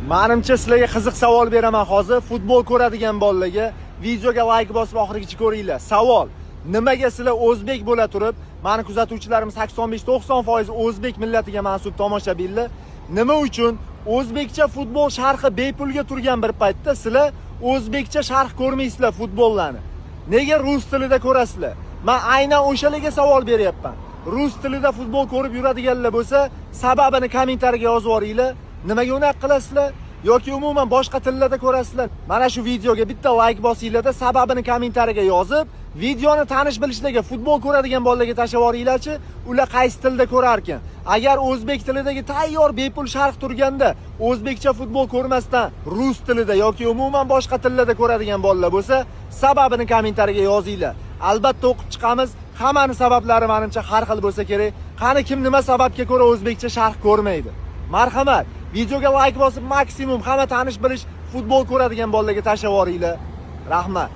Menimcha sizlarga qiziq savol beraman hozir. Futbol ko'radigan bolalarga videoga like bosib oxirigacha ko'ringlar. Savol: nimaga sizlar o'zbek bo'la turib, meni kuzatuvchilarim 85-90% o'zbek millatiga mansub tomoshabinlar, nima uchun o'zbekcha futbol sharhi bepulga turgan bir paytda sizlar o'zbekcha sharh ko'rmaysizlar futbollarni? Nega rus tilida ko'rasizlar? Men aynan o'shalarga savol beryapman. Rus tilida futbol ko'rib yuradiganlar bo'lsa, sababini kommentariyaga yozib yuboringlar. Nimaga unaqa qilasizlar? Yoki umuman boshqa tillarda ko'rasizlar? Mana shu videoga bitta like bosinglar-da, sababini kommentariyaga yozib, videoni tanish bilishlarga, futbol ko'radigan bolalarga tashlab yuboringlar-chi, ular qaysi tilda ko'rar ekan. Agar o'zbek tilidagi tayyor bepul sharh turganda, o'zbekcha futbol ko'rmasdan rus tilida yoki umuman boshqa tillarda ko'radigan bolalar bo'lsa, sababini kommentariyaga yozinglar. Albatta o'qib chiqamiz. Hammani sabablari menimcha har xil bo'lsa kerak. Qani kim nima sababga ko'ra o'zbekcha sharh ko'rmaydi? Marhamat, videoga like bosib maksimum hamma tanish bilish futbol ko'radigan bolalarga tashlab yuboringlar. Rahmat.